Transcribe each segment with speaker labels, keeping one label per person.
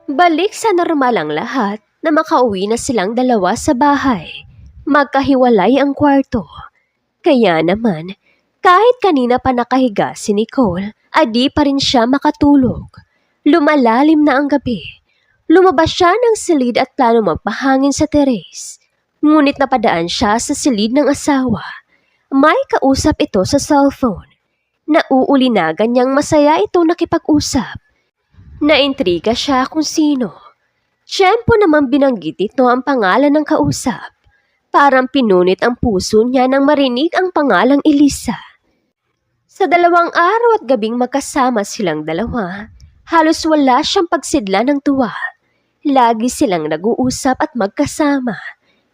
Speaker 1: Balik sa normal ang lahat na makauwi na silang dalawa sa bahay. Magkahiwalay ang kwarto. Kaya naman, kahit kanina pa nakahiga si Nicole, di pa rin siya makatulog. Lumalalim na ang gabi. Lumabas siya ng silid at plano magpahangin sa teres. Ngunit napadaan siya sa silid ng asawa. May kausap ito sa cellphone. Nauulinagan niyang masaya itong nakipag-usap. Naintriga siya kung sino. Tiyempo naman binanggit ito ang pangalan ng kausap. Parang pinunit ang puso niya nang marinig ang pangalang Elisa. Sa 2 araw at gabing magkasama silang dalawa, halos wala siyang pagsidla ng tuwa. Lagi silang nag-uusap at magkasama.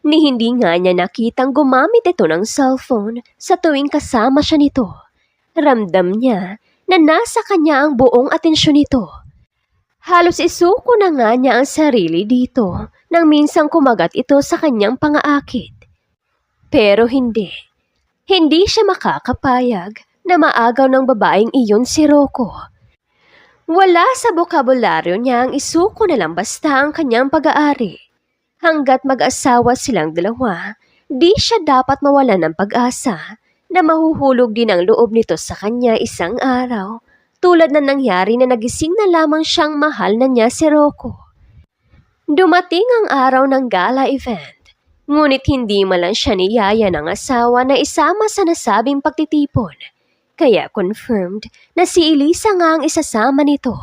Speaker 1: Ni hindi nga niya nakitang gumamit ito ng cellphone sa tuwing kasama siya nito. Ramdam niya na nasa kanya ang buong atensyon nito. Halos isuko na nga niya ang sarili dito nang minsang kumagat ito sa kanyang pangaakit. Pero hindi. Hindi siya makakapayag na maagaw ng babaeng iyon si Rocco. Wala sa bokabularyo niya ang isuko na lang basta ang kanyang pag-aari. Hanggat mag-asawa silang dalawa, di siya dapat mawalan ng pag-asa na mahuhulog din ang loob nito sa kanya isang araw. Tulad na nangyari na nagising na lamang siyang mahal na niya si Rocco. Dumating ang araw ng gala event, ngunit hindi man lang siya niyaya ng asawa na isama sa nasabing pagtitipon. Kaya confirmed na si Elisa nga ang isasama nito.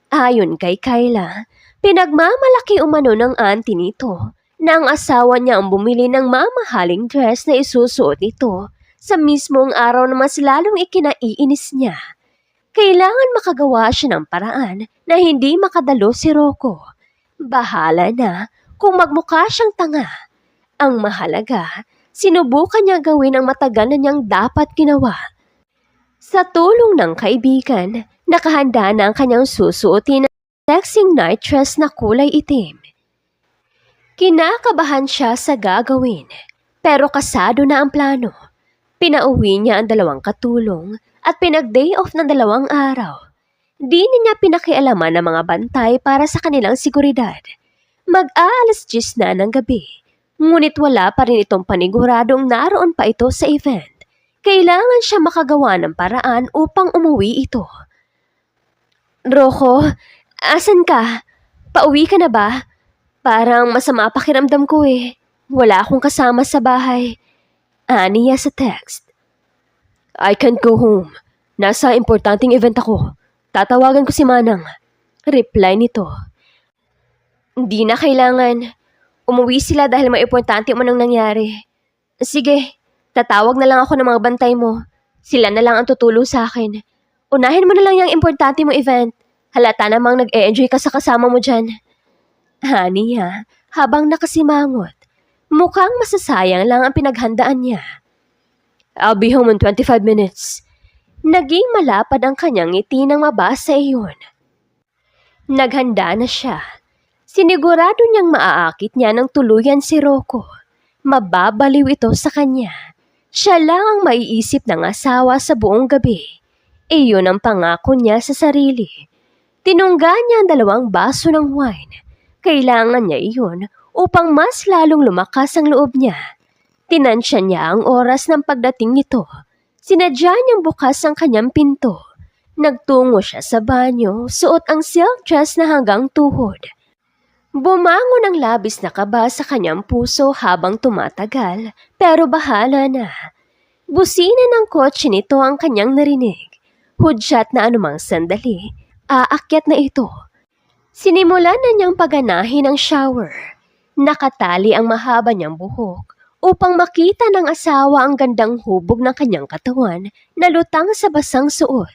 Speaker 1: Ayon kay Kyla, pinagmamalaki umano ng auntie nito na ang asawa niya ang bumili ng mamahaling dress na isusuot nito sa mismong araw na mas lalong ikinaiinis niya. Kailangan makagawa siya ng paraan na hindi makadalo si Rocco. Bahala na kung magmukha siyang tanga. Ang mahalaga, sinubukan niya gawin ang matagal na niyang dapat ginawa. Sa tulong ng kaibigan, nakahanda na ang kanyang susuotin na sexing night dress na kulay itim. Kinakabahan siya sa gagawin, pero kasado na ang plano. Pinauwi niya ang 2 katulong at pinag-day off ng 2 araw. Di niya pinakialaman ang mga bantay para sa kanilang seguridad. Mag-aalas 10 na ng gabi, ngunit wala pa rin itong paniguradong naroon pa ito sa event. Kailangan siya makagawa ng paraan upang umuwi ito. Rocco, asan ka? Pauwi ka na ba? Parang masama pakiramdam ko eh. Wala akong kasama sa bahay. Aniya sa text. I can't go home. Nasa importanteng event ako. Tatawagan ko si Manang. Reply nito. Hindi na kailangan. Umuwi sila dahil may importante mo nang nangyari. Sige, tatawag na lang ako ng mga bantay mo. Sila na lang ang tutulong sa akin. Unahin mo na lang yung importante mong event. Halata namang nag-e-enjoy ka sa kasama mo dyan. Aniya, habang nakasimangot. Mukhang masasayang lang ang pinaghandaan niya. I'll be home in 25 minutes. Naging malapad ang kanyang ngiti nang mabasa iyon. Naghanda na siya. Sinigurado niyang maaakit niya ng tuluyan si Rocco. Mababaliw ito sa kanya. Siya lang ang maiisip ng asawa sa buong gabi. Iyon ang pangako niya sa sarili. Tinungga niya ang 2 baso ng wine. Kailangan niya iyon upang mas lalong lumakas ang loob niya. Tinansya niya ang oras ng pagdating nito. Sinadya niyang bukas ang kanyang pinto. Nagtungo siya sa banyo, suot ang silk dress na hanggang tuhod. Bumangon ang labis na kaba sa kanyang puso habang tumatagal, pero bahala na. Busina ng kotse nito ang kanyang narinig. Hudyat na anumang sandali, aakyat na ito. Sinimulan na niyang paganahin ang shower. Nakatali ang mahaba niyang buhok upang makita ng asawa ang gandang hubog ng kanyang katawan na lutang sa basang suot.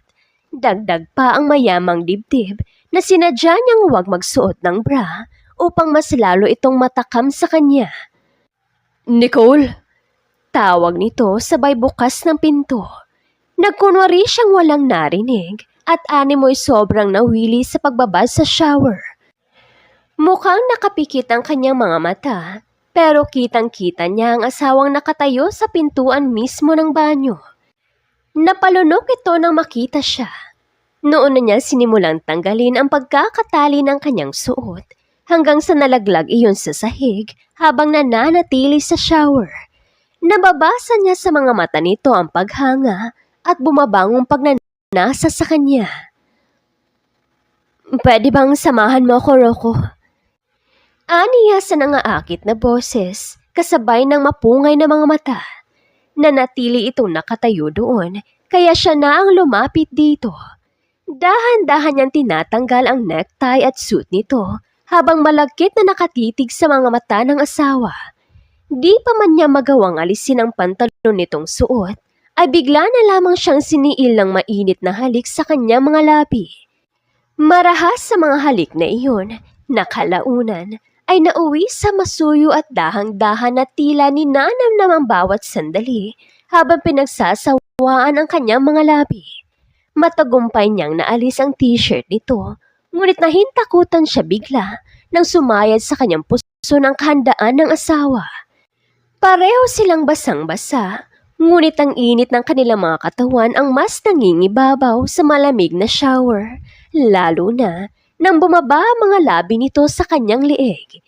Speaker 1: Dagdag pa ang mayamang dibdib na sinadya niyang huwag magsuot ng bra upang mas lalo itong matakam sa kanya. Nicole! Tawag nito sabay bukas ng pinto. Nagkunwari siyang walang narinig at animoy sobrang nawili sa pagbabad sa shower. Mukhang nakapikit ang kanyang mga mata, pero kitang-kita niya ang asawang nakatayo sa pintuan mismo ng banyo. Napalunok ito nang makita siya. Noon na niya sinimulang tanggalin ang pagkakatali ng kanyang suot hanggang sa nalaglag iyon sa sahig habang nananatili sa shower. Nababasa niya sa mga mata nito ang paghanga at bumabangong pagnanasa sa kanya. Pwede bang samahan mo ako, Rocco? Aniya sa nangaakit na boses, kasabay ng mapungay na mga mata. Nanatili itong nakatayo doon, kaya siya na ang lumapit dito. Dahan-dahan niyang tinatanggal ang necktie at suit nito habang malagkit na nakatitig sa mga mata ng asawa. Di pa man niya magawang alisin ang pantalon nitong suot, ay bigla na lamang siyang siniil ng mainit na halik sa kanyang mga labi. Marahas sa mga halik na iyon, nakalaunan, ay nauwi sa masuyo at dahang-dahan na tila ninanam namang bawat sandali habang pinagsasawaan ang kanyang mga labi. Matagumpay niyang naalis ang t-shirt nito, ngunit nahintakutan siya bigla nang sumayad sa kanyang puso ng kahandaan ng asawa. Pareho silang basang-basa, ngunit ang init ng kanilang mga katawan ang mas nangingibabaw sa malamig na shower, lalo na nang bumaba ang mga labi nito sa kanyang leeg.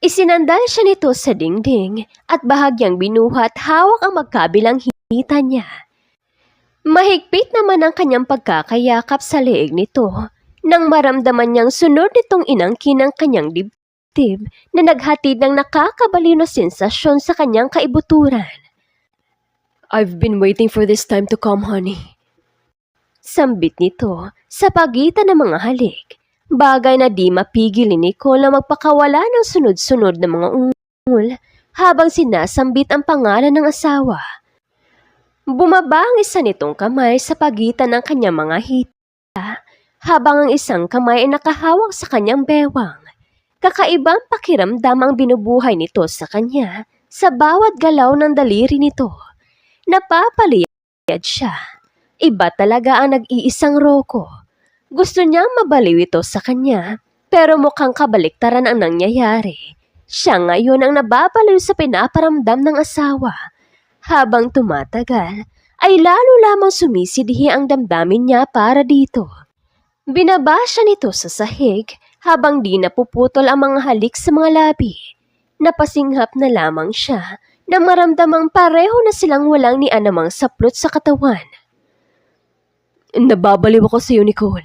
Speaker 1: Isinandal siya nito sa dingding at bahagyang binuhat hawak ang magkabilang hita niya. Mahigpit naman ang kanyang pagkakayakap sa leeg nito nang maramdaman niyang sunod nitong inangkin ang kanyang dibdib na naghatid ng nakakabaliw na sensasyon sa kanyang kaibuturan. I've been waiting for this time to come, honey. Sambit nito sa pagitan ng mga halik, bagay na di mapigil ni Nicole na magpakawala ng sunod-sunod na mga ungol habang sinasambit ang pangalan ng asawa. Bumaba ang isa nitong kamay sa pagitan ng kanyang mga hita, habang ang isang kamay ay nakahawak sa kanyang bewang. Kakaibang pakiramdam ang binubuhay nito sa kanya sa bawat galaw ng daliri nito. Napapaliyad siya. Iba talaga ang nag-iisang Rocco. Gusto niyang mabaliw ito sa kanya, pero mukhang kabaliktaran ang nangyayari. Siya ngayon ang nababaliw sa pinaparamdam ng asawa. Habang tumatagal, ay lalo lamang sumisidhi ang damdamin niya para dito. Binaba siya nito sa sahig habang di napuputol ang mga halik sa mga labi. Napasinghap na lamang siya na maramdamang pareho na silang walang ni anumang saplot sa katawan. Nababaliw ako sa iyo, Nicole.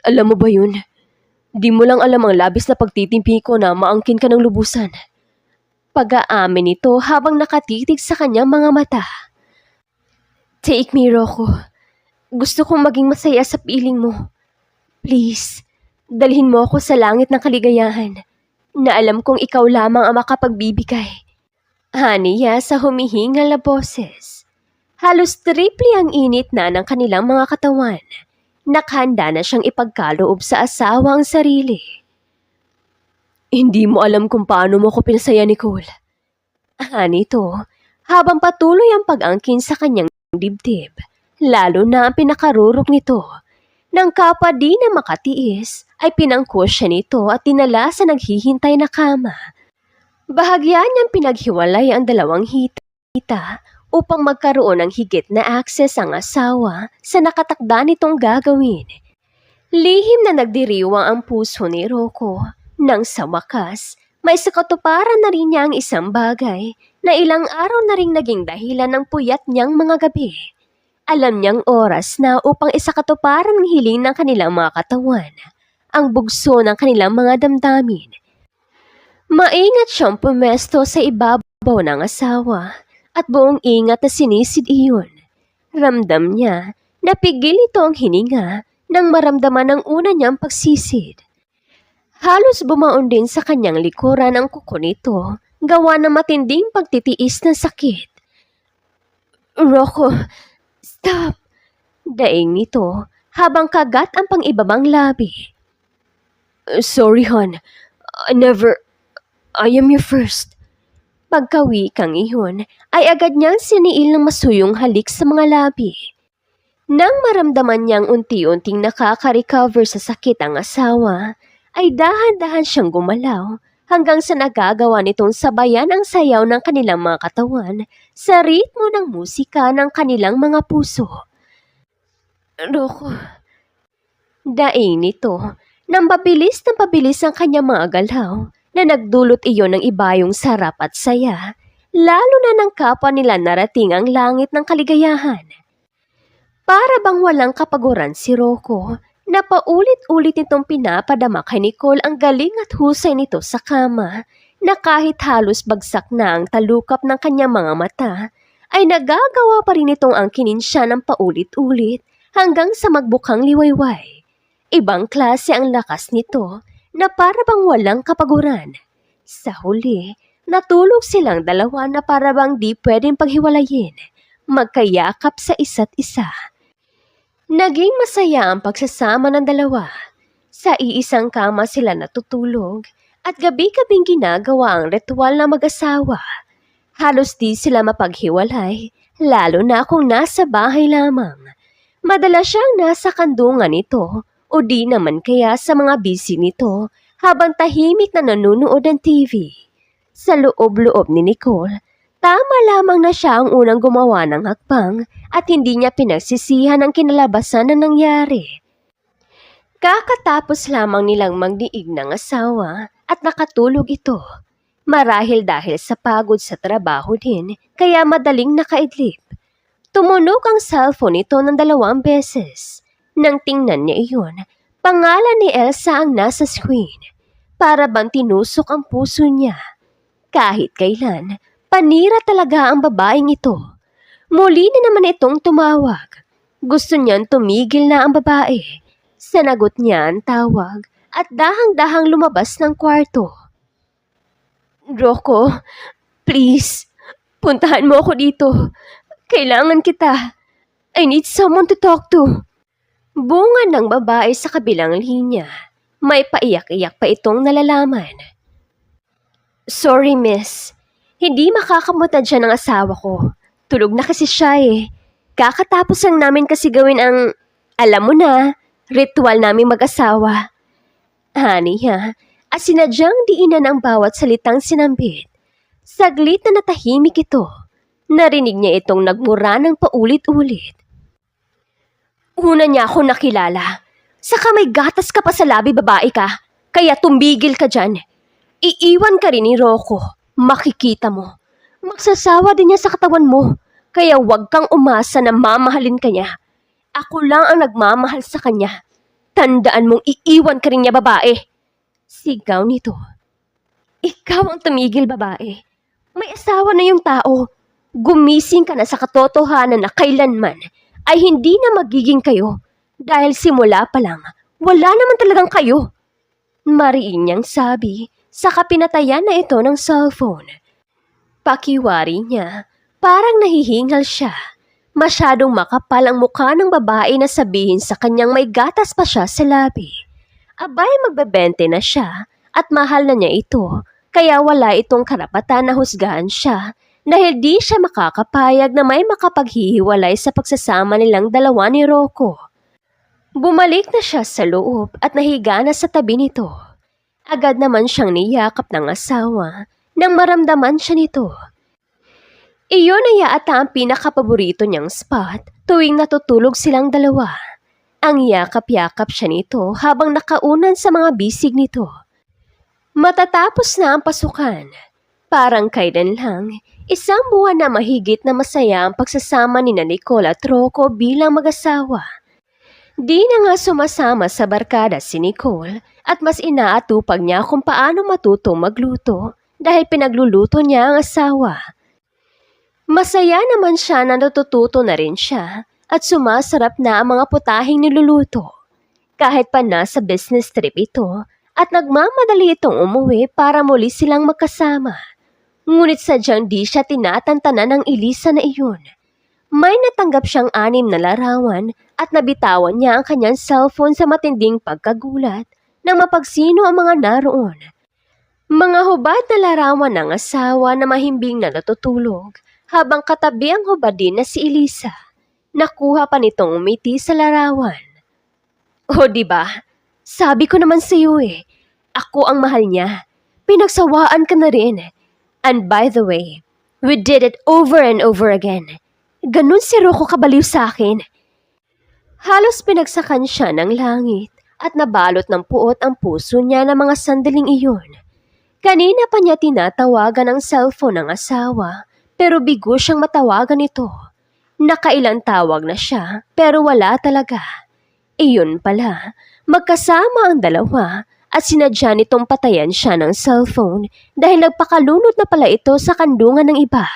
Speaker 1: Alam mo ba yun? Di mo lang alam ang labis na pagtitimpi ko na maangkin ka ng lubusan. Pag-aamin nito habang nakatitig sa kanyang mga mata. Take me, Rocco. Gusto kong maging masaya sa piling mo. Please, dalhin mo ako sa langit ng kaligayahan na alam kong ikaw lamang ang makapagbibigay. Haniya sa humihingal na boses. Halos triple ang init na ng kanilang mga katawan. Nakahanda na siyang ipagkaloob sa asawa ang sarili. Hindi mo alam kung paano mo ko pinasaya, Nicole. Nito, habang patuloy ang pag-angkin sa kanyang dibdib, lalo na ang pinakarurok nito. Nang kapwa di na makatiis, ay pinangkus siya nito at tinala sa naghihintay na kama. Bahagyan niyang pinaghiwalay ang dalawang hita upang magkaroon ng higit na access ang asawa sa nakatakda nitong gagawin. Lihim na nagdiriwang ang puso ni Rocco nang sa wakas, may sakatuparan na rin niya ang isang bagay na ilang araw na ring naging dahilan ng puyat niyang mga gabi. Alam niyang oras na upang isakatuparan ang hiling ng kanilang mga katawan, ang bugso ng kanilang mga damdamin. Maingat siyang pumesto sa ibabaw ng asawa at buong ingat na sinisid iyon. Ramdam niya na pigil ito ang hininga nang maramdaman ang una niyang pagsisid. Halos bumaon din sa kanyang likuran ang kuko nito, gawa ng matinding pagtitiis ng sakit. Rocco, stop! Daing nito habang kagat ang pang-ibabang labi. Sorry, hon. I am your first. Pagkawikang iyon, ay agad niyang siniil ng masuyong halik sa mga labi. Nang maramdaman niyang unti-unting nakaka-recover sa sakit ang asawa, ay dahan-dahan siyang gumalaw hanggang sa nagagawa nitong sabayan ang sayaw ng kanilang mga katawan sa ritmo ng musika ng kanilang mga puso. Roko, daing nito, nang pabilis ang kanyang mga galaw na nagdulot iyon ng ibayong sarap at saya, lalo na ng kapwa nila narating ang langit ng kaligayahan. Para bang walang kapaguran si Rocco na paulit-ulit nitong pinapadama kay Nicole ang galing at husay nito sa kama na kahit halos bagsak na ang talukap ng kanyang mga mata ay nagagawa pa rin itong angkinin siya ng paulit-ulit hanggang sa magbukang liwayway. Ibang klase ang lakas nito na para bang walang kapaguran. Sa huli, natulog silang dalawa na para bang di pwedeng paghiwalayin, magkayakap sa isa't isa. Naging masaya ang pagsasama ng dalawa. Sa iisang kama sila natutulog at gabi-gabing ginagawa ang ritual na mag-asawa. Halos di sila mapaghiwalay, lalo na kung nasa bahay lamang. Madalas siyang nasa kandungan nito o di naman kaya sa mga busy nito habang tahimik na nanonood ng TV. Sa loob-loob ni Nicole, tama lamang na siya ang unang gumawa ng hakbang at hindi niya pinagsisihan ang kinalabasan na nangyari. Kakatapos lamang nilang magdiig ng asawa at nakatulog ito. Marahil dahil sa pagod sa trabaho din, kaya madaling nakaidlip. Tumunog ang cellphone nito ng 2 beses. Nang tingnan niya iyon, pangalan ni Elsa ang nasa screen. Para bang tinusok ang puso niya. Kahit kailan, panira talaga ang babaeng ito. Muli na naman itong tumawag. Gusto niyang tumigil na ang babae. Sanagot niya ang tawag at dahang-dahang lumabas ng kwarto. Rocco, please, puntahan mo ako dito. Kailangan kita. I need someone to talk to. Bunga ng babae sa kabilang linya. May paiyak-iyak pa itong nalalaman. Sorry, miss. Hindi makakamutan siya ng asawa ko. Tulog na kasi siya eh. Kakatapos lang namin kasi gawin ang, alam mo na, ritual namin mag-asawa. Honey ha, sinadyang diinan ang bawat salitang sinambit. Saglit na natahimik ito. Narinig niya itong nagmura ng paulit-ulit. Una niya ako nakilala. Saka may gatas ka pa sa labi, babae ka. Kaya tumbigil ka dyan. Iiwan ka rin ni Rocco. Makikita mo. Magsasawa din niya sa katawan mo. Kaya huwag kang umasa na mamahalin ka niya. Ako lang ang nagmamahal sa kanya. Tandaan mong iiwan ka rin niya, babae. Sigaw nito. Ikaw ang tumigil, babae. May asawa na yung tao. Gumising ka na sa katotohanan na kailanman ay hindi na magiging kayo. Dahil simula pa lang, wala naman talagang kayo. Mariin niyang sabi sa kapinatayan na ito ng cellphone. Pakiwari niya, parang nahihingal siya. Masyadong makapal ang mukha ng babae na sabihin sa kanyang may gatas pa siya sa labi. Abay magbebente na siya at mahal na niya ito, kaya wala itong karapatan na husgahan siya dahil di siya makakapayag na may makapaghihiwalay sa pagsasama nilang dalawa ni Rocco. Bumalik na siya sa loob at nahiga na sa tabi nito. Agad naman siyang niyakap ng asawa nang maramdaman siya nito. Iyon ay ata ang pinakapaborito niyang spot tuwing natutulog silang dalawa. Ang yakap-yakap siya nito habang nakaunan sa mga bisig nito. Matatapos na ang pasukan. Parang kailan lang, 1 buwan na mahigit na masaya ang pagsasama ni Nicole at Rocco bilang mag-asawa. Di na nga sumasama sa barkada si Nicole at mas inaatupag niya kung paano matutong magluto dahil pinagluluto niya ang asawa. Masaya naman siya na natututo na rin siya at sumasarap na ang mga putahing niluluto. Kahit pa nasa business trip ito at nagmamadali itong umuwi para muli silang magkasama. Ngunit sadyang di siya tinatantanan ng Elisa na iyon. May natanggap siyang 6 na larawan at nabitawan niya ang kanyang cellphone sa matinding pagkagulat nang mapagsino ang mga naroon. Mga hubad na larawan ng asawa na mahimbing na natutulog habang katabi ang hubad din na si Elisa. Nakuha pa nitong umiti sa larawan. O diba? Sabi ko naman sa iyo eh, ako ang mahal niya. Pinagsawaan ka na rin. And by the way, we did it over and over again. Ganun si Rocco kabaliw sa akin. Halos pinagsakan siya ng langit at nabalot ng puot ang puso niya ng mga sandaling iyon. Kanina pa niya tinatawagan ang cellphone ng asawa pero bigo siyang matawagan ito. Nakailang tawag na siya pero wala talaga. Iyon pala, magkasama ang dalawa at sinadya nitong patayan siya ng cellphone dahil nagpakalunod na pala ito sa kandungan ng iba.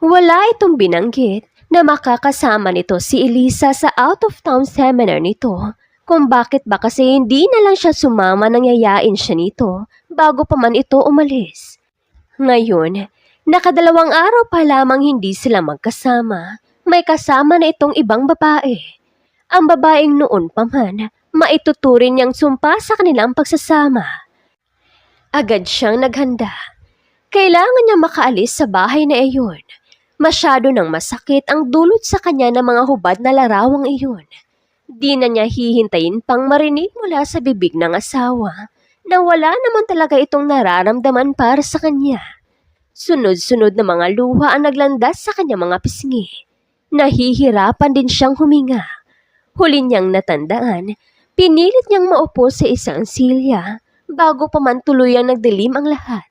Speaker 1: Wala itong binanggit na makakasama nito si Elisa sa out-of-town seminar nito kung bakit ba kasi hindi na lang siya sumama nang yayain siya nito bago pa man ito umalis. Ngayon, nakadalawang araw pa lamang hindi sila magkasama, may kasama na itong ibang babae. Ang babaeng noon pa man, maituturing niyang sumpa sa kanilang pagsasama. Agad siyang naghanda. Kailangan niya makaalis sa bahay na iyon. Masyado nang masakit ang dulot sa kanya ng mga hubad na larawang iyon. Di na niya hihintayin pang marinig mula sa bibig ng asawa na wala naman talaga itong nararamdaman para sa kanya. Sunod-sunod na mga luha ang naglandas sa kanya mga pisngi. Nahihirapan din siyang huminga. Huli niyang natandaan, pinilit niyang maupo sa isang silya bago pa man tuluyang nagdilim ang lahat.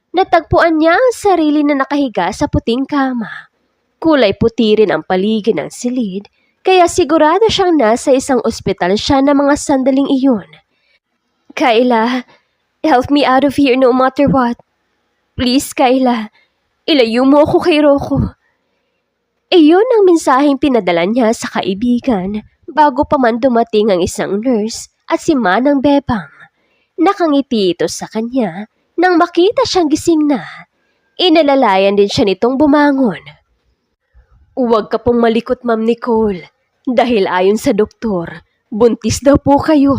Speaker 1: Natagpuan niya ang sarili na nakahiga sa puting kama. Kulay puti rin ang paligid ng silid, kaya sigurado siyang nasa isang ospital siya ng mga sandaling iyon. Kayla, help me out of here no matter what. Please, Kayla, ilayo mo ako kay Rocco. Iyon ang mensaheng pinadala niya sa kaibigan bago pa man dumating ang isang nurse at si Manang Bebang. Nakangiti ito sa kanya nang makita siyang gising na. Inalalayan din siya nitong bumangon. Huwag ka pong malikot, Ma'am Nicole. Dahil ayon sa doktor, buntis daw po kayo.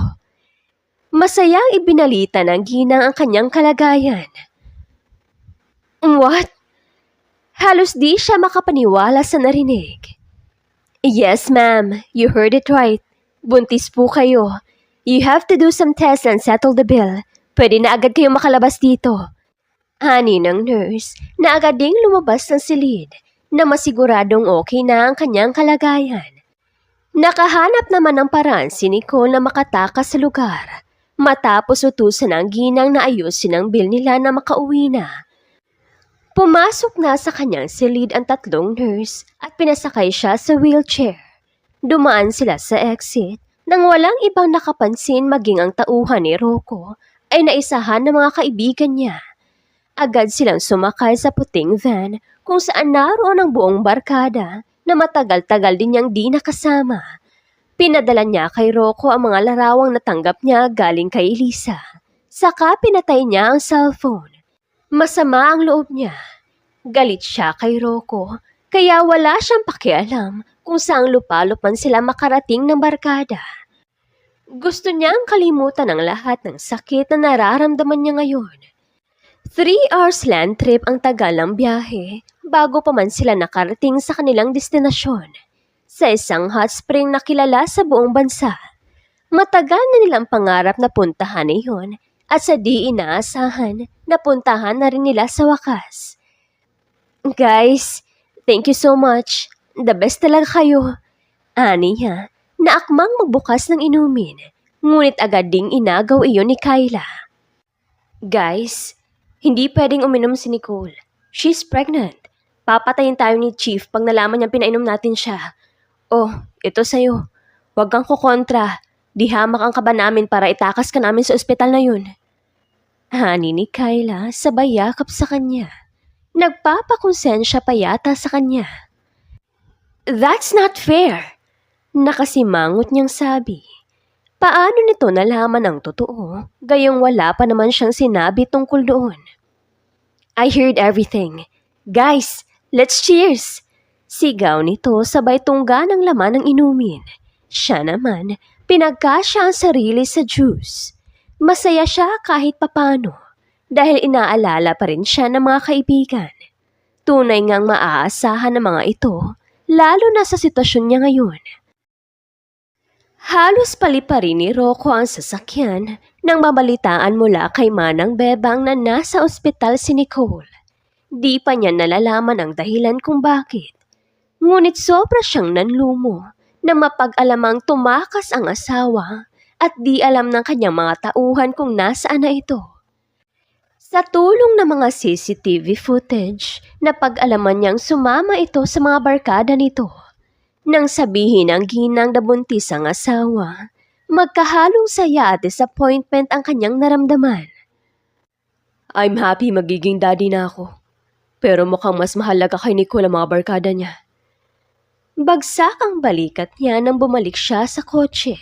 Speaker 1: Masayang ibinalita ng ginang ang kanyang kalagayan. What? Halos di siya makapaniwala sa narinig. Yes, ma'am. You heard it right. Buntis po kayo. You have to do some tests and settle the bill. Pwede na agad kayong makalabas dito. Ani ng nurse na agad ding lumabas ng silid na masiguradong okay na ang kanyang kalagayan. Nakahanap naman ng paraan si Nicole na makatakas sa lugar matapos utusan ng ginang na ayusin ang bill nila na makauwi na. Pumasok na sa kanyang silid ang tatlong nurse at pinasakay siya sa wheelchair. Dumaan sila sa exit nang walang ibang nakapansin maging ang tauhan ni Rocco ay naisahan ng mga kaibigan niya. Agad silang sumakay sa puting van kung saan naroon ang buong barkada na matagal-tagal din niyang di nakasama. Pinadala niya kay Rocco ang mga larawang natanggap niya galing kay Elisa. Saka pinatay niya ang cellphone. Masama ang loob niya. Galit siya kay Rocco kaya wala siyang pakialam kung saang lupalop man sila makarating ng barkada. Gusto niyang kalimutan ang lahat ng sakit na nararamdaman niya ngayon. 3 hours land trip ang tagal ng biyahe bago pa man sila nakarating sa kanilang destinasyon. Sa isang hot spring na kilala sa buong bansa. Matagal na nilang pangarap na puntahan iyon at sa di inaasahan napuntahan na rin nila sa wakas. Guys, thank you so much. The best talaga kayo. Ani niya na akmang magbukas ng inumin, ngunit agad ding inagaw iyon ni Kayla. Guys, hindi pwedeng uminom si Nicole. She's pregnant. Papatayin tayo ni Chief pag nalaman niyang pinainom natin siya. Oh, ito sa'yo. Huwag kang kukontra. Di hamak ang kaba namin para itakas ka namin sa ospital na yun. Hani ni Kayla sabay yakap sa kanya. Nagpapakonsensya pa yata sa kanya. That's not fair. Nakasimangot niyang sabi. Paano nito nalaman ang totoo, gayong wala pa naman siyang sinabi tungkol doon? I heard everything. Guys, let's cheers! Sigaw nito sabay tungga ng laman ng inumin. Siya naman, pinagkasya ang sarili sa juice. Masaya siya kahit papano, dahil inaalala pa rin siya ng mga kaibigan. Tunay ngang maaasahan ng mga ito, lalo na sa sitwasyon niya ngayon. Halos paliparin ni Rocco ang sasakyan nang mabalitaan mula kay Manang Bebang na nasa ospital si Nicole. Di pa niya nalalaman ang dahilan kung bakit. Ngunit sobra siyang nanlumo na mapag-alamang tumakas ang asawa at di alam ng kanyang mga tauhan kung nasaan na ito. Sa tulong ng mga CCTV footage, napag-alaman niyang sumama ito sa mga barkada nito. Nang sabihin ang ginang na buntis ang asawa, magkahalong saya at disappointment ang kanyang naramdaman. I'm happy magiging daddy na ako. Pero mukhang mas mahalaga kay Nicole ang mga barkada niya. Bagsak ang balikat niya nang bumalik siya sa kotse.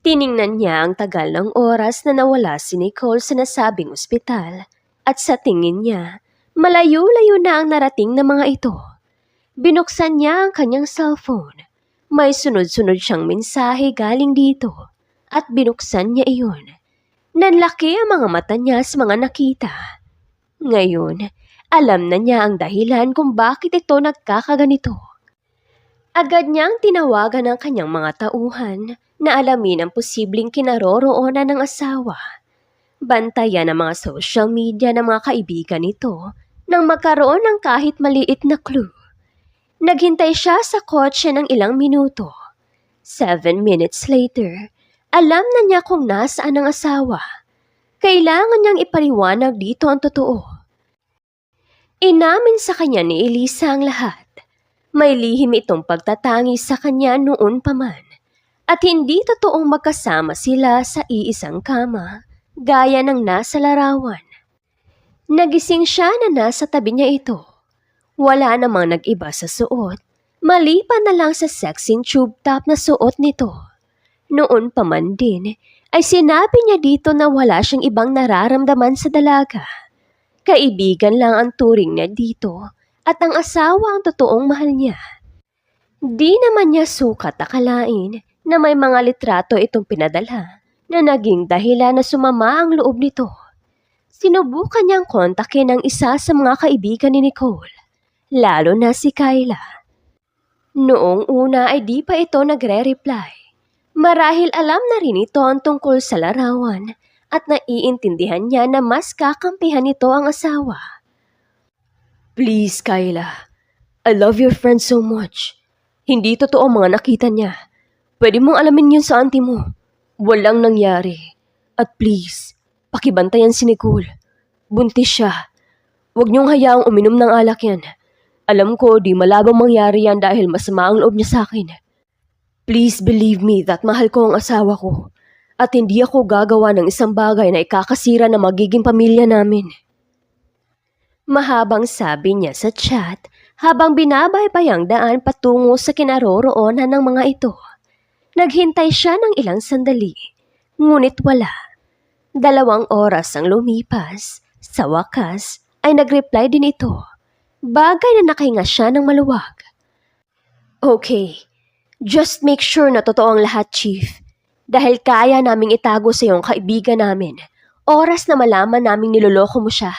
Speaker 1: Tiningnan niya ang tagal ng oras na nawala si Nicole sa nasabing ospital at sa tingin niya, malayo-layo na ang narating ng mga ito. Binuksan niya ang kanyang cellphone. May sunod-sunod siyang mensahe galing dito at binuksan niya iyon. Nanlaki ang mga mata niya sa mga nakita. Ngayon, alam na niya ang dahilan kung bakit ito nagkakaganito. Agad niyang tinawagan ang kanyang mga tauhan na alamin ang posibleng kinaroroonan ng asawa. Bantayan ang mga social media ng mga kaibigan nito nang magkaroon ng kahit maliit na clue. Naghintay siya sa kotse ng ilang minuto. 7 minutes later, alam na niya kung nasaan ang asawa. Kailangan niyang ipaliwanag dito ang totoo. Inamin sa kanya ni Elisa ang lahat. May lihim itong pagtatangi sa kanya noon pa man. At hindi totoong magkasama sila sa iisang kama, gaya ng nasa larawan. Nagising siya na nasa tabi niya ito. Wala namang nag-iba sa suot, maliban na lang sa sexing tube top na suot nito. Noon pa man din, ay sinabi niya dito na wala siyang ibang nararamdaman sa dalaga. Kaibigan lang ang turing niya dito at ang asawa ang totoong mahal niya. Di naman niya sukat akalain na may mga litrato itong pinadala na naging dahilan na sumama ang loob nito. Sinubukan niyang kontakin ang isa sa mga kaibigan ni Nicole, lalo na si Kyla. Noong una ay di pa ito nagre-reply. Marahil alam na rin ito ang tungkol sa larawan at naiintindihan niya na mas kakampihan nito ang asawa. Please, Kyla. I love your friend so much. Hindi totoo ang mga nakita niya. Pwede mong alamin yun sa auntie mo. Walang nangyari. At please, pakibantayan si Nicole. Buntis siya. Huwag niyong hayaang uminom ng alak yan. Alam ko di malabang mangyari yan dahil masama ang loob niya sa akin. Please believe me that mahal ko ang asawa ko. At hindi ako gagawa ng isang bagay na ikakasira na magiging pamilya namin. Mahabang sabi niya sa chat habang binabaybay ang daan patungo sa kinaroroonan ng mga ito. Naghintay siya ng ilang sandali, ngunit wala. 2 oras ang lumipas. Sa wakas ay nag-reply din ito. Bagay na nakahinga siya ng maluwag. Okay, just make sure na totoo ang lahat, Chief. Dahil kaya naming itago sa iyong kaibigan namin. Oras na malaman naming niloloko mo siya.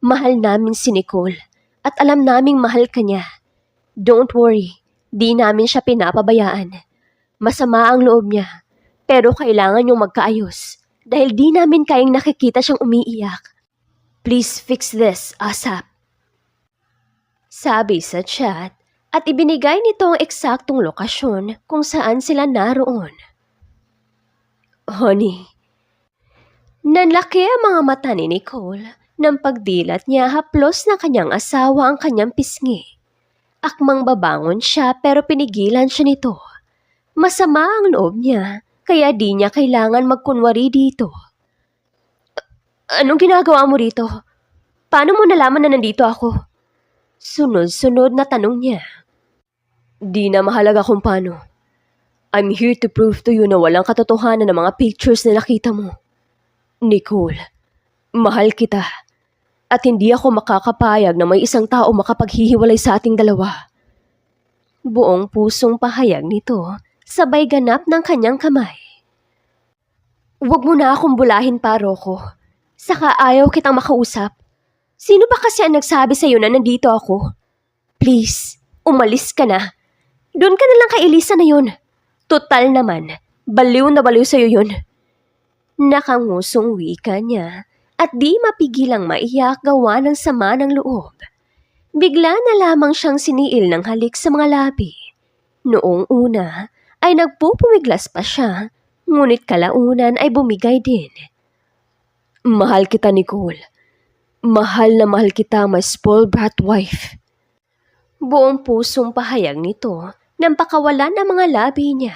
Speaker 1: Mahal namin si Nicole at alam naming mahal ka niya. Don't worry, di namin siya pinapabayaan. Masama ang loob niya, pero kailangan niyong magkaayos dahil di namin kayang nakikita siyang umiiyak. Please fix this, ASAP. Sabi sa chat at ibinigay nito ang eksaktong lokasyon kung saan sila naroon. Honey. Nanlaki ang mga mata ni Nicole nang pagdilat niya haplos ng kanyang asawa ang kanyang pisngi. Akmang babangon siya pero pinigilan siya nito. Masama ang loob niya kaya di niya kailangan magkunwari dito. Anong ginagawa mo rito? Paano mo nalaman na nandito ako? Sunod-sunod na tanong niya. Di na mahalaga kung paano. I'm here to prove to you na walang katotohanan ng mga pictures na nakita mo. Nicole, mahal kita. At hindi ako makakapayag na may isang tao makapaghihiwalay sa ating dalawa. Buong pusong pahayag nito, sabay ganap ng kanyang kamay. Huwag mo na akong bulahin pa, Rocco. Saka ayaw kitang makausap. Sino ba kasi ang nagsabi sa'yo na nandito ako? Please, umalis ka na. Doon ka na lang kay Elisa na yun. Total naman, Baliw na baliw sa'yo yun. Nakangusong wika niya at di mapigilang maiyak gawa ng sama ng loob. Bigla na lamang siyang siniil ng halik sa mga labi. Noong una ay nagpupumiglas pa siya, ngunit kalaunan ay bumigay din. Mahal kita, Nicole. Mahal na mahal kita, my spoiled brat wife. Buong pusong pahayag nito nang pakawalan ang mga labi niya.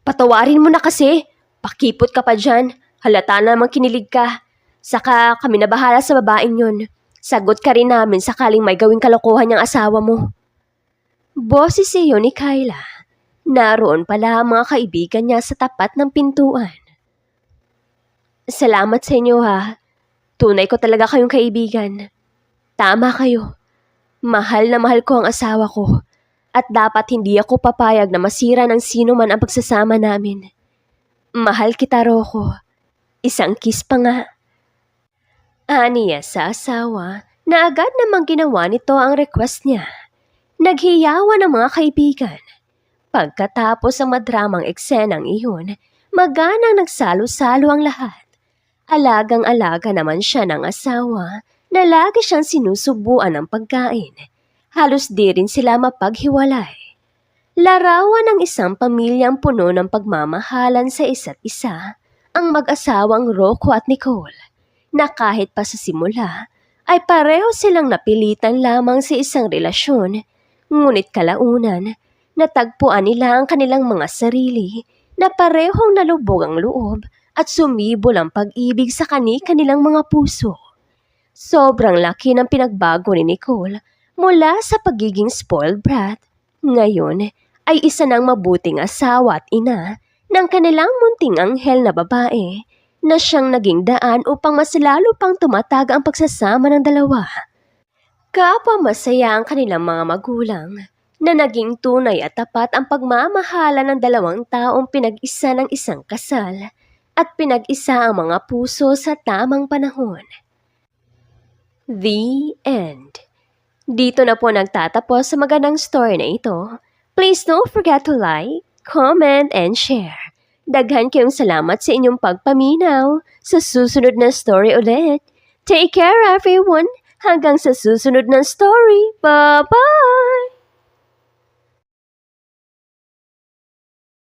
Speaker 1: Patawarin mo na kasi. Pakipot ka pa dyan. Halata na namang kinilig ka. Saka kami na bahala sa babaeng yun. Sagot ka rin namin sakaling may gawing kalokohan niyang asawa mo. Boses iyon ni Kyla. Naroon pala ang mga kaibigan niya sa tapat ng pintuan. Salamat sa inyo ha. Tunay ko talaga kayong kaibigan. Tama kayo. Mahal na mahal ko ang asawa ko. At dapat hindi ako papayag na masira ng sino man ang pagsasama namin. Mahal kita, Rocco. Isang kiss pa nga. Aniya sa asawa na agad namang ginawa nito ang request niya. Naghiyawan ang mga kaibigan. Pagkatapos ang madramang eksenang iyon, maganang nagsalo-salo ang lahat. Alagang-alaga naman siya ng asawa na lagi siyang sinusubuan ng pagkain. Halos di rin sila mapaghiwalay. Larawan ng isang pamilyang puno ng pagmamahalan sa isa't isa, ang mag-asawang Rocco at Nicole, na kahit pa sa simula ay pareho silang napilitan lamang sa isang relasyon, ngunit kalaunan, natagpuan nila ang kanilang mga sarili na parehong nalubog ang loob at sumibol ang pag-ibig sa kani-kanilang mga puso. Sobrang laki ng pinagbago ni Nicole mula sa pagiging spoiled brat. Ngayon ay isa ng mabuting asawa at ina ng kanilang munting anghel na babae na siyang naging daan upang mas lalo pang tumatag ang pagsasama ng dalawa. Kapwa masaya ang kanilang mga magulang na naging tunay at tapat ang pagmamahala ng dalawang taong pinag-isa ng isang kasal at pinag-isa ang mga puso sa tamang panahon. The end. Dito na po nagtatapos sa magandang story na ito. Please don't forget to like, comment, and share. Daghan kayong salamat sa inyong pagpaminaw. Sa susunod na story ulit. Take care everyone. Hanggang sa susunod na story. Bye-bye!